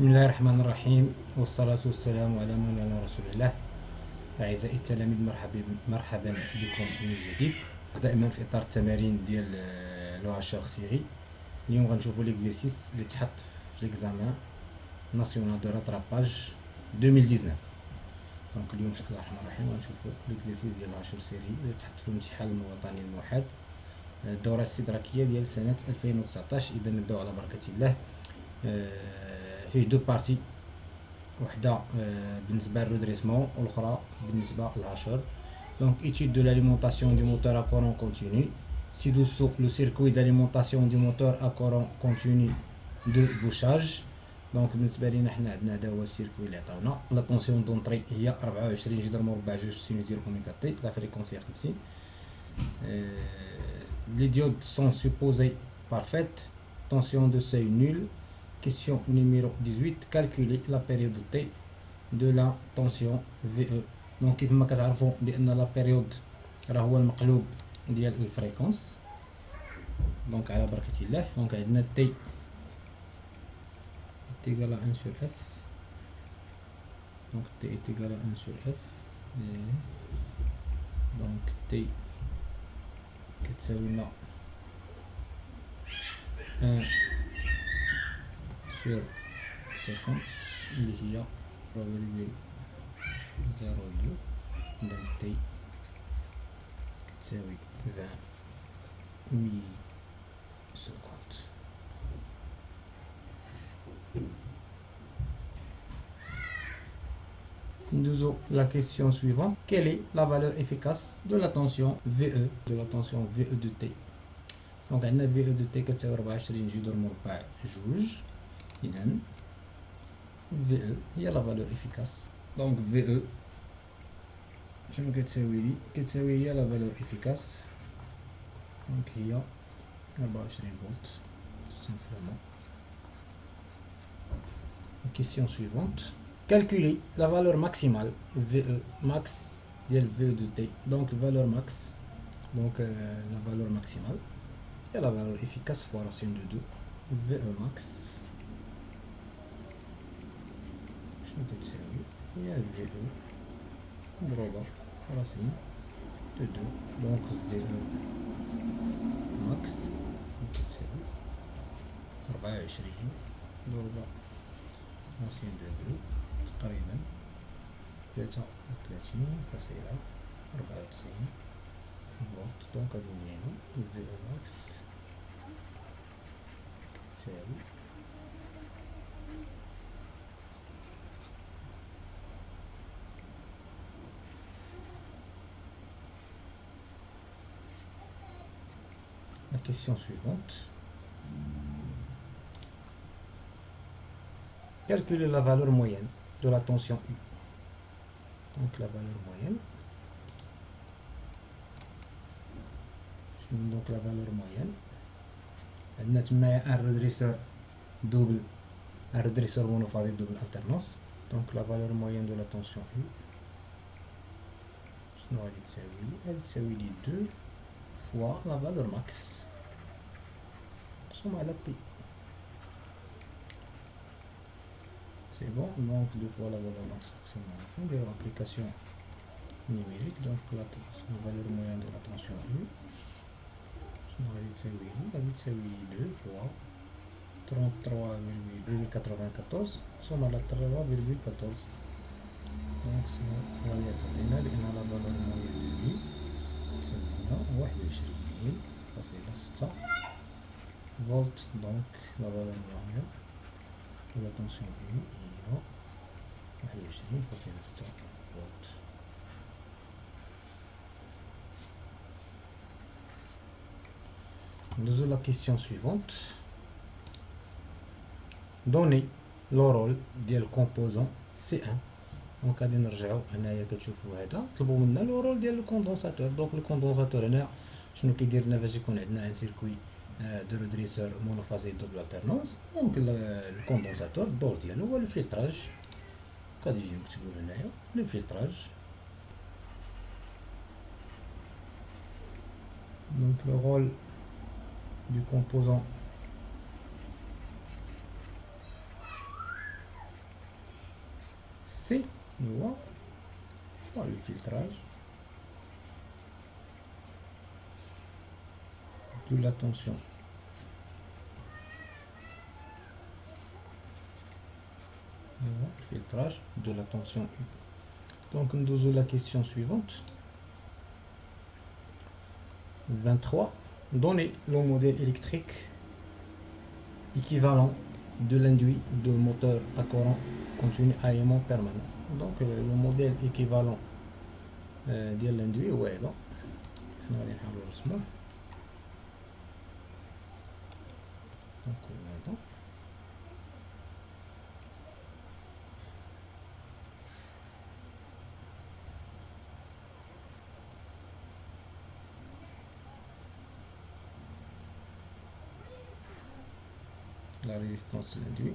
بسم الله الرحمن الرحيم والصلاة والسلام على مولانا رسول الله. أعزائي التلاميذ، مرحبا بكم من جديد. دائما في إطار التمارين ديال لغة شخصية. اليوم غنشوفو ليكزيرسيس اللي تحط في ليكزامان ناسيونال دو راتراباج 2019. دونك اليوم ان شاء الله الرحمن الرحيم غنشوفو ليكزيرسيس ديال لاشور سيري اللي تحط في الامتحان الوطني الموحد الدورة الاستدراكية ديال سنة 2019. إذا نبداو على بركة الله. فيه دو بارتي، وحده بالنسبه للريدريسمون والاخرى بالنسبه للعشر. دونك étude de l'alimentation du moteur à courant continu. Ci-dessous le circuit d'alimentation du moteur à courant continu de bouchage. دونك بالنسبه لينا حنا عندنا هذا هو السيركوي اللي عطاونا. لا طونسيون دونطري هي 24 جذر مربع جوج سينوزير اوميغا تي. لا فريكونسي 50. Les diodes sont supposées parfaites. Tension de seuil nulle. Question numéro 18. Calculer la période T de la tension VE. Donc كيف ما كتعرفوا بأن لا بيريود راه هو المقلوب ديال الفريكونس. دونك على بركة الله. دونك عندنا T est égal à 1 sur F. Donc T est égal à 1 sur F. Et donc T كتساوي لنا 1 sur 50 اللي هي 0.02. donc T كتساوي 20 ملي سكوند. Nous la question suivante. Quelle est la valeur efficace de la tension VE, de la tension VE de T? Donc عندنا VE de T كتساوي 24 جذر مربع جوج. إذا VE هي la valeur efficace. donc VE شنو كتساوي لي؟ كتساوي هي la valeur efficace. donc هي 24 فولت tout simplement. La question suivante. Calculer la valeur maximale VE max ديال VE de T. donc valeur max, donc la valeur maximale et la valeur efficace fois racine de 2. VE max شنو كتساوي؟ هي VE مضروبة رacine de 2. donc VE max كتساوي 24 ضربة رacine de 2 تقريبا 33 فاصلة 94 فولت. دونك هادو لينا VE max كتساوي La question suivante. Calculer la valeur moyenne de la tension U. Donc la valeur moyenne. Donc la valeur moyenne. On a un redresseur double, un redresseur monophasique double alternance. Donc la valeur moyenne de la tension U. Elle tsaoui 2 fois la valeur max. Somme à la P. C'est bon, donc 2 fois la valeur max. On va l'application numérique. Donc la valeur moyenne de la tension U. Elle tsaoui 2 fois 33,94. Somme à la 3,14. donc la valeur moyenne de U تساوي 21.6 فولت. donc la valeur moyenne de la tension U هي 21.6 فولت. Nous la question suivante. Donnez le rôle ديال composant C1. دونك غادي نرجعو هنايا كتشوفوا هذا طلبوا منا لو رول ديال الكوندونساتور. دونك الكوندونساتور هنا شنو كيدير لنا باش يكون عندنا ان سيركوي دو ريدريسور مونوفازي دوبل الترنونس. دونك الكوندونساتور الدور ديالو هو الفلتراج. غادي يجي مكتوب هنايا لو فلتراج. دونك لو رول دو كومبوزون le filtrage de la tension. Filtrage de la tension U. Donc nous avons la question suivante. 23. Donnez le modèle électrique équivalent de l'induit de moteur à courant continu à aimant permanent. Donc le modèle équivalent de l'induit هو هذا. حنا غادي نحاولوا نرسموه. Donc هذا. La résistance de l'induit.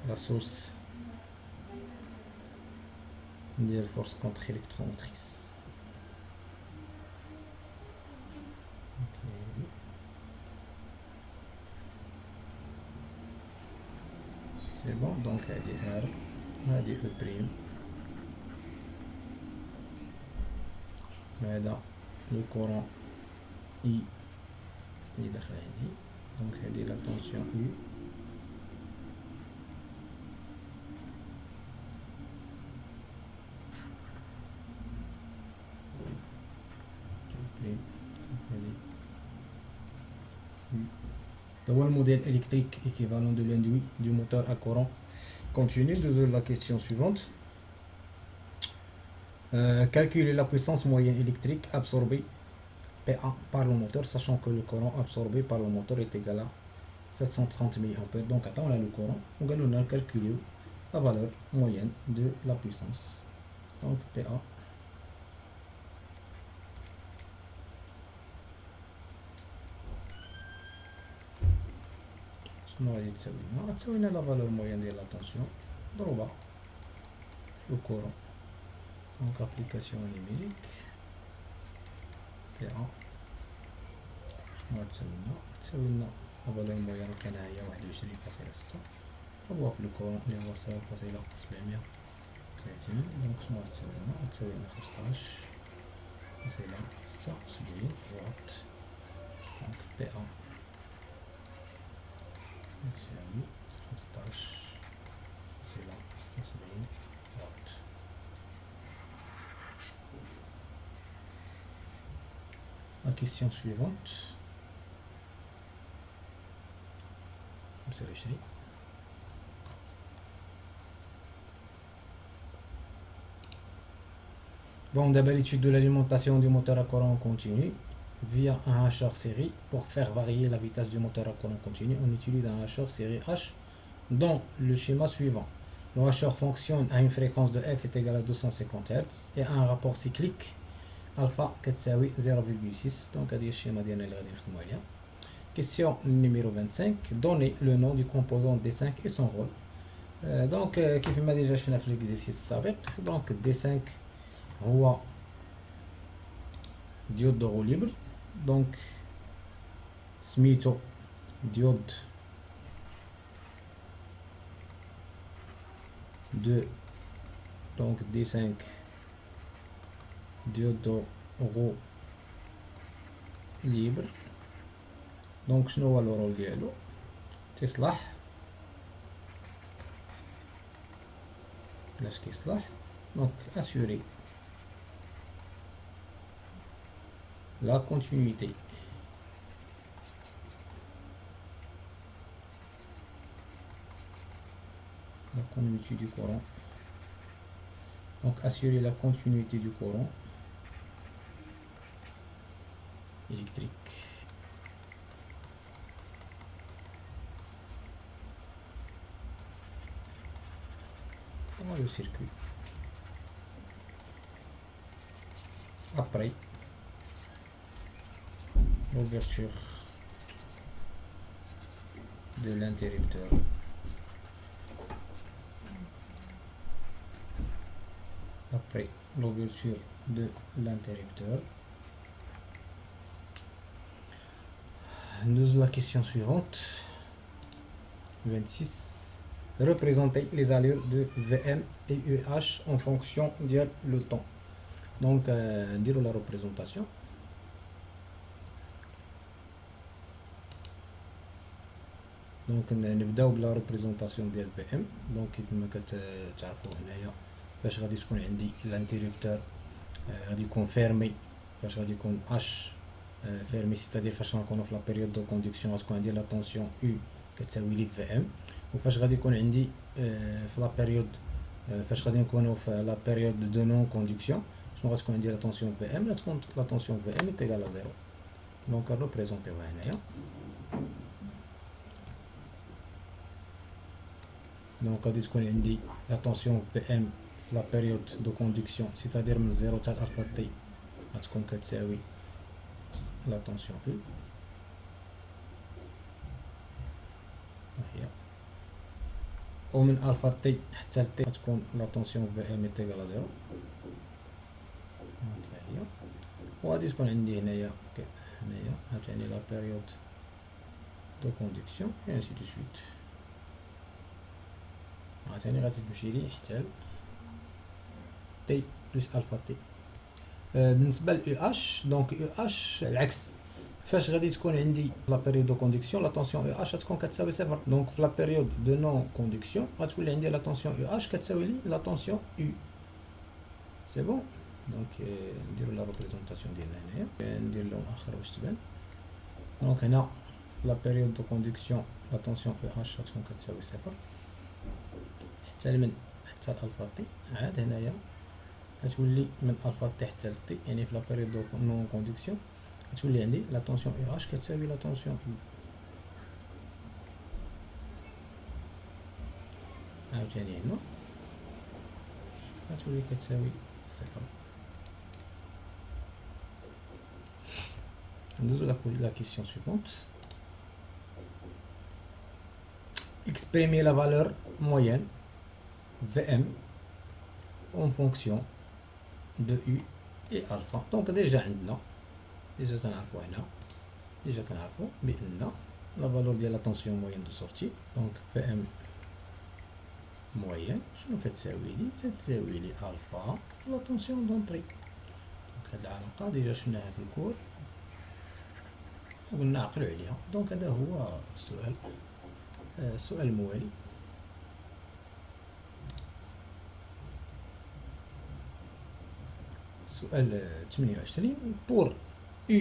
La source de la force contre-électromotrice. C'est bon, donc هذه R هذه E prime هذا le courant I اللي داخل عندي donc هذه la tension U le modèle électrique équivalent de l'induit du moteur à courant continu. De la question suivante. Calculer la puissance moyenne électrique absorbée PA par le moteur, sachant que le courant absorbé par le moteur est égal à 730 mA. Donc, attends, on a le courant. On va calculer la valeur moyenne de la puissance. Donc, PA. تساوي لنا لا فالور موين ديال لا طونسيون ضروبة لو كورون دونك ابليكاسيون نيميريك بي ا شنو تساوي لنا لا فالور موين لقيناها هي 21.6 ضربوها في لو كورون اللي هو 0.730 دونك شنو تساوي لنا 15.76 واط دونك بي ا تساوي 15.76 واط. La question suivante. 25. Bon, d'abord l'étude de l'alimentation du moteur à courant continu via un hacheur série. Pour faire varier la vitesse du moteur à courant continu, on utilise un hacheur série H dans le schéma suivant. Le hacheur fonctionne à une fréquence de F est égale à 250 Hz et à un rapport cyclique alpha 0,6. Donc, c'est le schéma de la question numéro 25. Donnez le nom du composant D5 et son rôle. Donc, comme je déjà fait l'exercice, donc D5 هو diode de roue libre. Donc سميتو diode de donc D5 diode de roue libre. donc شنو هو لو رول ديالو تصلح علاش كيصلح donc assurer la continuité du courant. Donc assurer la continuité du courant électrique. Voilà le circuit. Après l'ouverture de l'interrupteur après l'ouverture de l'interrupteur. Nous la question suivante, 26. Représenter les allures de VM et EH en fonction de le temps. Donc, dire la représentation. Donc, نبداو بلا représentation ديال VM. donc كيفما كتعرفوا هنايا فاش غادي تكون عندي الانترربتور غادي يكون فيرمي، فاش غادي يكون اش فيرمي سيتادير فاش غنكونوا في لا بيريود دو كونديكسيون غتكون عندي لا طونسيون U كتساوي لي في ام. وفاش غادي يكون عندي في لا بيريود فاش غادي نكونوا في لا بيريود دو نون كونديكسيون شنو غتكون عندي لا طونسيون في ام؟ غتكون لا طونسيون في ام ايكال زيرو. دونك نريبريزونطيوها هنايا. دونك غادي تكون عندي لا طونسيون في ام في لا بيريود دو كونديكسيون سيتادير من زيرو حتى الفا تي غتكون كتساوي لا طونسيون U هي، ومن الفا تي حتى لتي غتكون لا طونسيون في ام ايكال زيرو. هي وغادي تكون عندي هنايا عاوتاني لا بيريود دو كونديكسيون اي انسي دو سويت. عاوتاني غادي تمشي لي حتى تي بلس الفا تي. بالنسبه ل EH دونك EH العكس، فاش غادي تكون عندي لا بيريود دو كونديكسيون لا طونسيون EH غتكون كتساوي صفر. دونك في لا بيريود دو نون كونديكسيون غتولي عندي لا طونسيون EH كتساوي لي لا طونسيون U. سي بون. دونك نديرو لا ريبريزونطاسيون ديالنا هنايا، ندير لون اخر باش تبان. دونك هنا لا بيريود دو كونديكسيون لا طونسيون EH غتكون كتساوي صفر حتى الفا تي. عاد هنايا غتولي من الفا تي حتى لتي، يعني في لا بيريود دو نون كونديكسيون غتولي عندي لا طونسيون EH كتساوي لا طونسيون U. عاوتاني هنا غتولي كتساوي صفر. ندوزو la question suivante. Exprimer la valeur moyenne VM en fonction de U et alpha. Donc déjà عندنا تنعرفو هنا كنعرفو بأن la valeur ديال la tension moyenne de sortie donc VM moyenne شنو كتساوي لي؟ تتساوي لي الفا لا طونسيون دونطري. دونك هاد العلاقة ديجا شفناها في الكور وقلنا عقلوا عليها. دونك هذا هو السؤال. السؤال الموالي. سؤال 28 بور U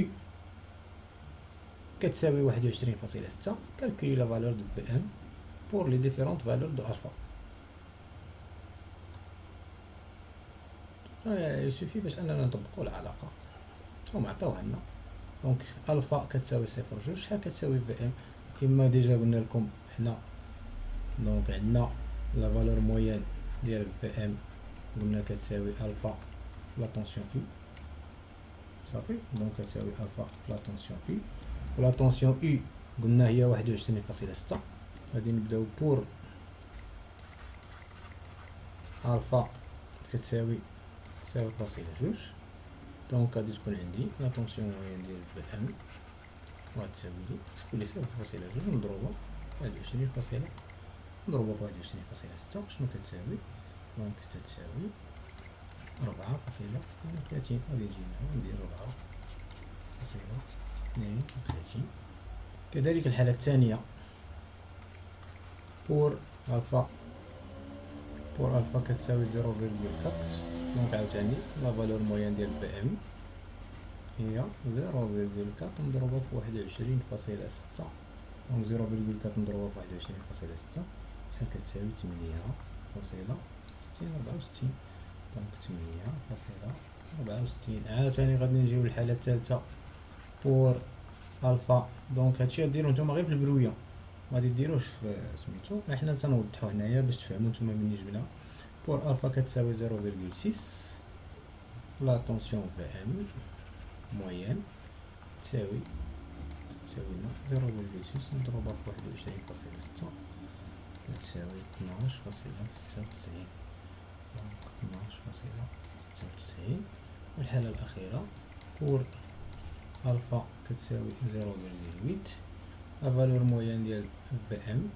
كتساوي 21.6 calculer la valeur de VM pour les différentes valeurs de alpha. يسوفي باش اننا نطبقوا العلاقه نتوما عطاوها لنا. دونك الفا كتساوي صفر جوج شحال كتساوي في ام؟ كما ديجا قلنا لكم حنا دونك عندنا لا فالور موين ديال في ام قلنا كتساوي الفا لا طونسيون U صافي. دونك كتساوي الفا لا طونسيون U ولا طونسيون U قلنا هي 21.6. غادي نبداو بور الفا كتساوي 0.2. دونك غادي تكون عندي لا طونسيون موين ديال في ام غتساوي لي تكون لي 0.2 نضربها في 21.6 نضربها في 21.6 شنو كتساوي؟ دونك تتساوي 4.32. غادي نجي هنا ندير 4.32. كذلك الحالة الثانية بور الفا كتساوي 0.4. دونك عاوتاني لا فالور موين ديال في ام هي 0.4 نضربها في 21.6. دونك 0.4 نضربها في 21.6 شحال كتساوي 8.64. دونك 8.64. عاوتاني غادي نجيو للحالة الثالثة بور الفا. دونك هادشي غديرو نتوما غير في البروية مغادي ديروش في سميتو، حنا تنوضحو هنايا باش تفهمو نتوما مني جبنا. بور الفا كتساوي 0.6 لا طونسيون في ام موين تساوي لنا 0.6 نضربها في 21.6 كتساوي 12.96. 12.96. والحالة الأخيرة بور ألفا كتساوي 0.8. لا فالور مويان ديال في ام،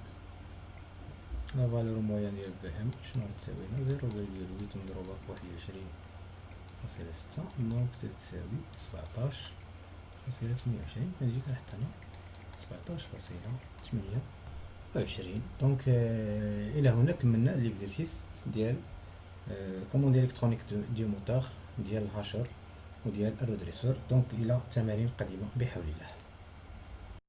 لا فالور مويان ديال في ام شنو غتساوي لنا؟ 0.8 مضروبة في 21.6 دونك تتساوي 17.28. كنجي كنحط هنا 17.28. دونك الى هنا كملنا ليكزيرسيس ديال كوموند الكترونيك دو موتور ديال الهاشر وديال الرودريسور. دونك الى تمارين قادمة بحول الله.